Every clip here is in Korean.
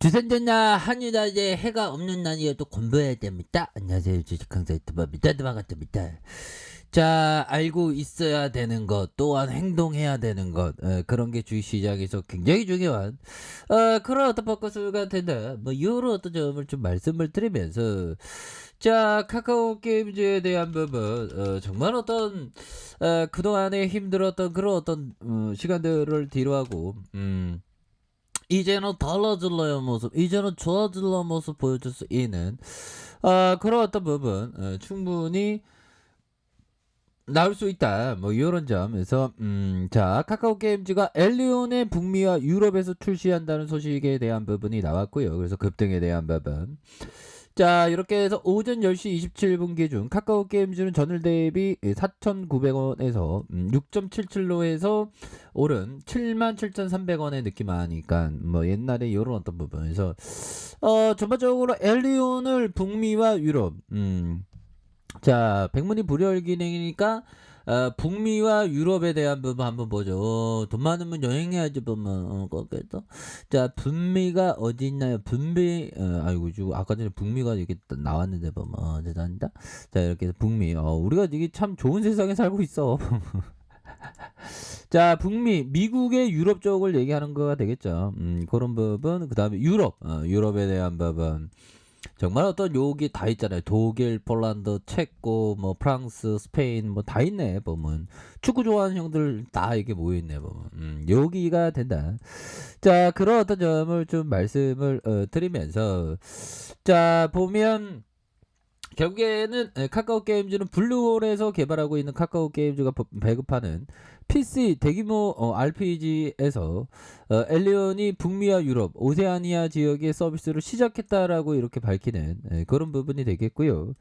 주선전나 한유다제 해가 없는 날이어도 공부해야 됩니다. 안녕하세요. 주식강사 유튜버입니다. 반갑습니다. 자, 알고 있어야 되는 것, 또한 행동해야 되는 것, 그런 게 주식시장에서 굉장히 중요한 그런 어떤 포커스가 된다. 뭐 이런 어떤 점을 좀 말씀을 드리면서, 자, 카카오 게임즈에 대한 부분, 정말 어떤 그동안에 힘들었던 그런 어떤 시간들을 뒤로하고 이제는 달라질러의 모습, 이제는 좋아질러 모습 보여줄 수 있는 그런 어떤 부분 충분히 나올 수 있다. 뭐 이런 점에서 자, 카카오 게임즈가 엘리온의 북미와 유럽에서 출시한다는 소식에 대한 부분이 나왔고요. 그래서 급등에 대한 부분. 자, 이렇게 해서 오전 10시 27분 기준 카카오 게임즈는 전일 대비 4,900원에서 6.77로 해서 오른 77,300원의 느낌 하니까 뭐 옛날에 이런 어떤 부분에서 전반적으로 엘리온을 북미와 유럽 자, 백문이 불여일기행이니까 북미와 유럽에 대한 부분 한번 보죠. 돈 많으면 여행해야지 보면 거기서 자, 북미가 어디 있나요? 북미 아이고 주 아까 전에 북미가 이렇게 나왔는데 보면 죄송합니다. 자, 이렇게 해서 북미 우리가 이게 참 좋은 세상에 살고 있어. 자, 북미 미국의 유럽 쪽을 얘기하는 거가 되겠죠. 그런 부분 그다음에 유럽 유럽에 대한 부분 정말 어떤 욕이 다 있잖아요. 독일, 폴란드, 체코, 뭐 프랑스, 스페인 뭐 다 있네 보면 축구 좋아하는 형들 다 이렇게 모여 있네 보면 여기가 된다. 자, 그런 어떤 점을 좀 말씀을 드리면서 자 보면 결국에는 카카오 게임즈는 블루홀에서 개발하고 있는 카카오 게임즈가 배급하는 PC 대규모 RPG에서 엘리온이 북미와 유럽, 오세아니아 지역의 서비스를 시작했다라고 이렇게 밝히는 그런 부분이 되겠고요.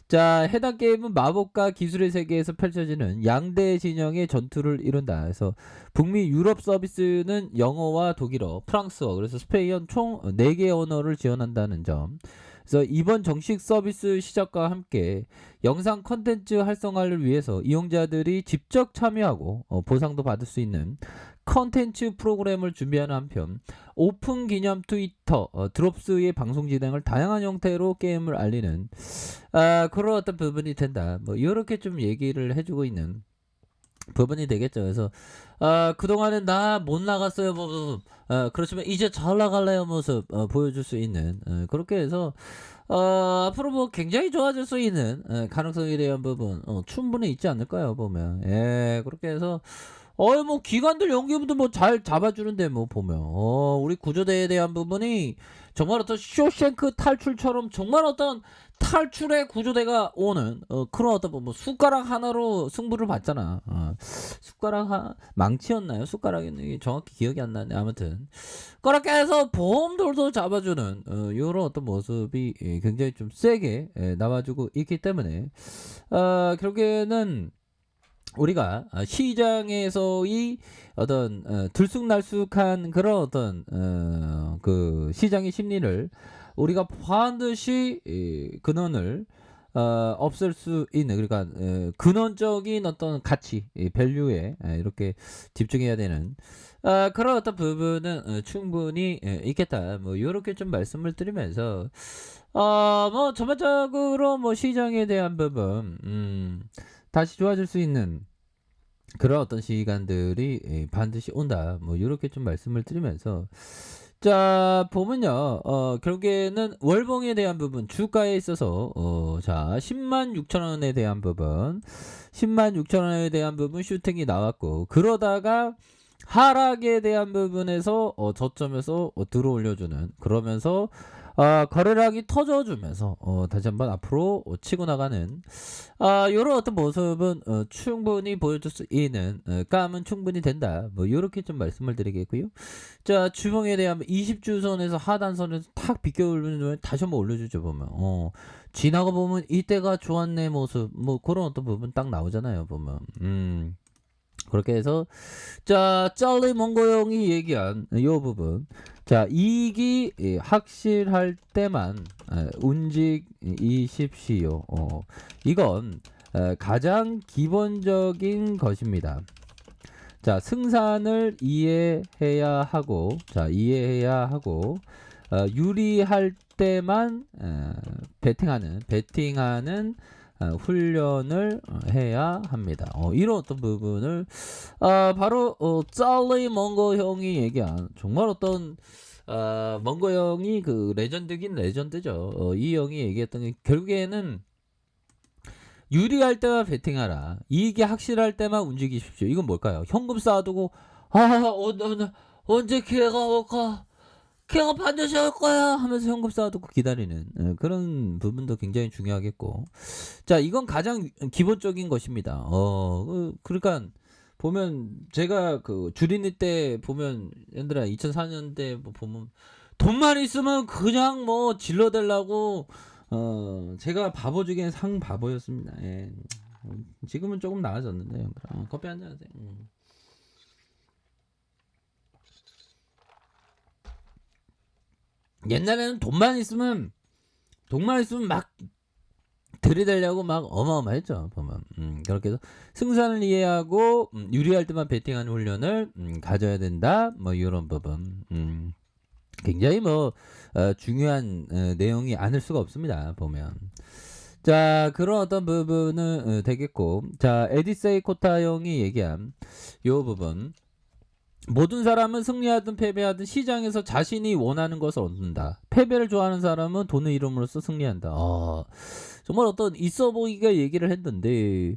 자, 해당 게임은 마법과 기술의 세계에서 펼쳐지는 양대 진영의 전투를 이룬다. 그래서 북미 유럽 서비스는 영어와 독일어, 프랑스어, 그래서 스페인어 총 4개 언어를 지원한다는 점. 그래서 이번 정식 서비스 시작과 함께 영상 컨텐츠 활성화를 위해서 이용자들이 직접 참여하고 보상도 받을 수 있는 컨텐츠 프로그램을 준비하는 한편 오픈 기념 트위터 드롭스의 방송 진행을 다양한 형태로 게임을 알리는 그런 어떤 부분이 된다. 뭐 이렇게 좀 얘기를 해주고 있는 부분이 되겠죠. 그래서 그동안은 나 못 나갔어요 모습 그렇지만 이제 잘 나갈래요 모습 보여줄 수 있는 그렇게 해서 앞으로 뭐 굉장히 좋아질 수 있는 가능성에 대한 부분 충분히 있지 않을까요 보면. 예, 그렇게 해서 뭐 기관들 연기부도 뭐 잘 잡아주는데 뭐 보면 우리 구조대에 대한 부분이 정말 어떤 쇼생크 탈출처럼 정말 어떤 탈출의 구조대가 오는 그런 어떤 뭐 숟가락 하나로 승부를 봤잖아. 망치였나요? 숟가락이 정확히 기억이 안 나네. 아무튼 그렇게 해서 보험들도 잡아주는 이런 어떤 모습이 굉장히 좀 세게 나와주고 있기 때문에 결국에는 우리가 시장에서의 어떤 들쑥날쑥한 그런 어떤 그 시장의 심리를 우리가 반드시 근원을 없앨 수 있는 그러니까 근원적인 어떤 가치 밸류에 이렇게 집중해야 되는 그런 어떤 부분은 충분히 있겠다. 뭐 이렇게 좀 말씀을 드리면서 뭐 전반적으로 뭐 시장에 대한 부분 다시 좋아질 수 있는 그런 어떤 시간들이 반드시 온다. 뭐 이렇게 좀 말씀을 드리면서 자 보면요 결국에는 월봉에 대한 부분 주가에 있어서 자 106,000원에 대한 부분 106,000원에 대한 부분 슈팅이 나왔고 그러다가 하락에 대한 부분에서 저점에서 들어올려주는 그러면서 거래량이 터져주면서 다시 한번 앞으로 치고 나가는 요런 어떤 모습은 충분히 보여줄 수 있는 감은 충분히 된다. 뭐 요렇게 좀 말씀을 드리겠고요. 자, 주봉에 대한 20주선에서 하단선에서 탁 비껴 올리는 다시 한번 올려주죠 보면 지나가 보면 이때가 좋았네 모습 뭐 그런 어떤 부분 딱 나오잖아요 보면 그렇게 해서 자 짤리 몽고형이 얘기한 요 부분 자 이익이 확실할 때만 움직이십시오. 이건 가장 기본적인 것입니다. 자 승산을 이해해야 하고 유리할 때만 배팅하는 훈련을 해야 합니다. 이런 어떤 부분을 바로 짤리 멍거 형이 얘기한 정말 어떤 멍거 형이 그 레전드긴 레전드죠. 이 형이 얘기했던 게 결국에는 유리할 때만 배팅하라. 이익이 확실할 때만 움직이십시오. 이건 뭘까요? 현금 쌓아두고 언제 기회가 올까? 기회가 반드시 올 거야 하면서 현금 쌓아두고 기다리는 그런 부분도 굉장히 중요하겠고. 자, 이건 가장 기본적인 것입니다. 그러니까 보면 제가 그 주린이 때 보면 얘들아 2004년대 뭐 보면 돈만 있으면 그냥 뭐 질러대려고 제가 바보 중에 상 바보였습니다. 예. 지금은 조금 나아졌는데 커피 한잔 하세요. 옛날에는 돈만 있으면 막 들이대려고 막 어마어마했죠. 보면 그렇게 해서 승산을 이해하고 유리할 때만 배팅하는 훈련을 가져야 된다. 뭐 이런 부분 굉장히 뭐 중요한 내용이 아닐 수가 없습니다. 보면 자, 그런 어떤 부분은 되겠고, 자, 에디세이 코타 형이 얘기한 요 부분. 모든 사람은 승리하든 패배하든 시장에서 자신이 원하는 것을 얻는다. 패배를 좋아하는 사람은 돈을 잃음으로써 승리한다. 정말 어떤 있어 보이게 얘기를 했는데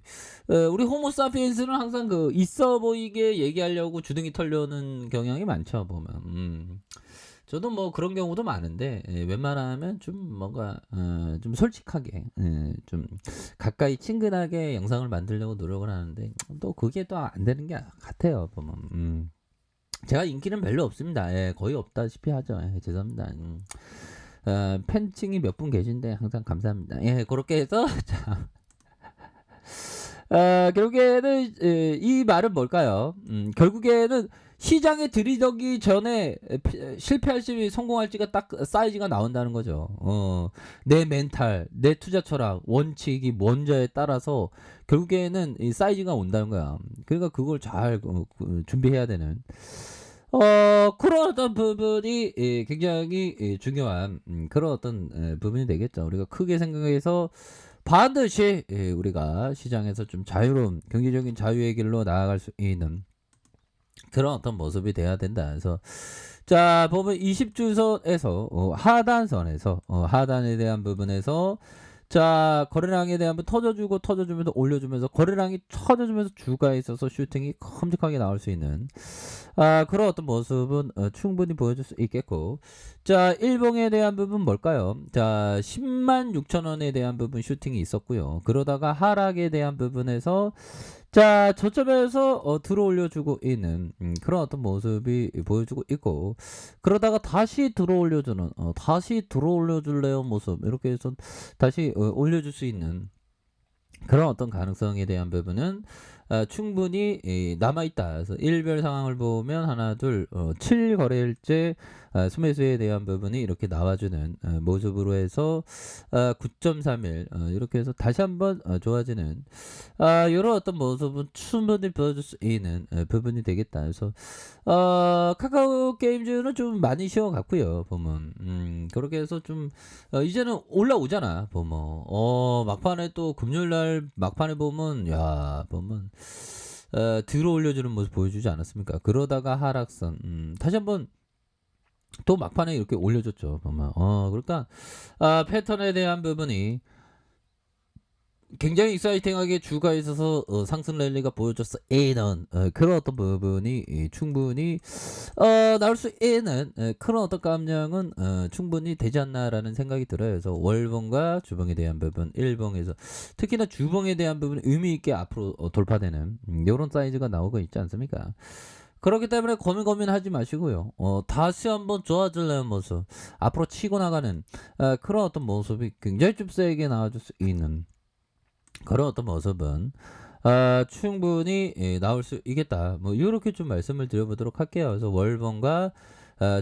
우리 호모사피엔스는 항상 그 있어 보이게 얘기하려고 주둥이 털려는 경향이 많죠. 보면 저도 뭐 그런 경우도 많은데 웬만하면 좀 뭔가 좀 솔직하게 좀 가까이 친근하게 영상을 만들려고 노력을 하는데 또 그게 또 안 되는 게 같아요. 보면 제가 인기는 별로 없습니다. 예, 거의 없다시피 하죠. 예, 죄송합니다. 팬층이 몇 분 계신데 항상 감사합니다. 예, 그렇게 해서 자, 결국에는 이 말은 뭘까요? 결국에는 시장에 들이대기 전에 실패할지 성공할지가 딱 사이즈가 나온다는 거죠. 내 멘탈, 내 투자 철학, 원칙이 뭔지에 따라서 결국에는 이 사이즈가 온다는 거야. 그러니까 그걸 잘 준비해야 되는. 그런 어떤 부분이 굉장히 중요한 그런 어떤 부분이 되겠죠. 우리가 크게 생각해서 반드시 우리가 시장에서 좀 자유로운 경제적인 자유의 길로 나아갈 수 있는 그런 어떤 모습이 돼야 된다. 그래서 자, 보면 20주선에서 하단선에서 하단에 대한 부분에서 자, 거래량에 대한 부 터져주면서 올려주면서 거래량이 터져주면서 주가에 있어서 슈팅이 큼직하게 나올 수 있는 그런 어떤 모습은 충분히 보여줄 수 있겠고. 자, 일봉에 대한 부분 뭘까요? 자, 106,000원에 대한 부분 슈팅이 있었고요. 그러다가 하락에 대한 부분에서 자, 저점에서 들어올려주고 있는 그런 어떤 모습이 보여주고 있고, 그러다가 다시 들어올려주는 다시 들어올려줄래요 모습, 이렇게 해서 다시 올려줄 수 있는 그런 어떤 가능성에 대한 부분은 충분히 남아있다. 그래서 일별 상황을 보면 하나, 둘, 7거래일째 수매수에 대한 부분이 이렇게 나와주는 모습으로 해서 9.31 이렇게 해서 다시 한번 좋아지는 이런 어떤 모습은 충분히 보여줄 수 있는 부분이 되겠다. 그래서 카카오 게임즈는 좀 많이 쉬어갔고요. 보면 그렇게 해서 좀 이제는 올라오잖아. 보면 막판에 또 금요일날 막판에 보면 야 보면 들어 올려주는 모습 보여주지 않았습니까? 그러다가 하락선 다시 한번 또 막판에 이렇게 올려줬죠. 보면 그러니까 패턴에 대한 부분이 굉장히 익사이팅하게 주가에 있어서 상승 랠리가 보여줬어 이런 그런 어떤 부분이 충분히 나올 수 있는 그런 어떤 감량은 충분히 되지 않나라는 생각이 들어요. 그래서 월봉과 주봉에 대한 부분, 일봉에서 특히나 주봉에 대한 부분 의미 있게 앞으로 돌파되는 이런 사이즈가 나오고 있지 않습니까? 그렇기 때문에 고민하지 마시고요. 다시 한번 좋아질려는 모습, 앞으로 치고 나가는 그런 어떤 모습이 굉장히 좀 세게 나와줄 수 있는 그런 어떤 모습은 충분히 나올 수 있겠다. 뭐 이렇게 좀 말씀을 드려보도록 할게요. 그래서 월봉과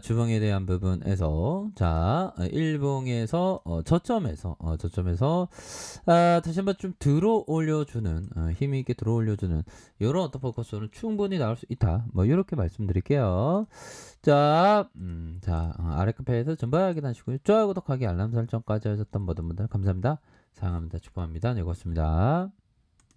주봉에 대한 부분에서 자 일봉에서 저점에서 다시 한번 좀 들어 올려주는 힘 있게 들어 올려주는 이런 어떤 포커스는 충분히 나올 수 있다. 뭐 이렇게 말씀드릴게요. 자, 아래 카페에서 전부 확인하시고요. 좋아요, 구독하기, 알람 설정까지 하셨던 모든 분들 감사합니다. 사랑합니다. 축복합니다. 네, 고맙습니다.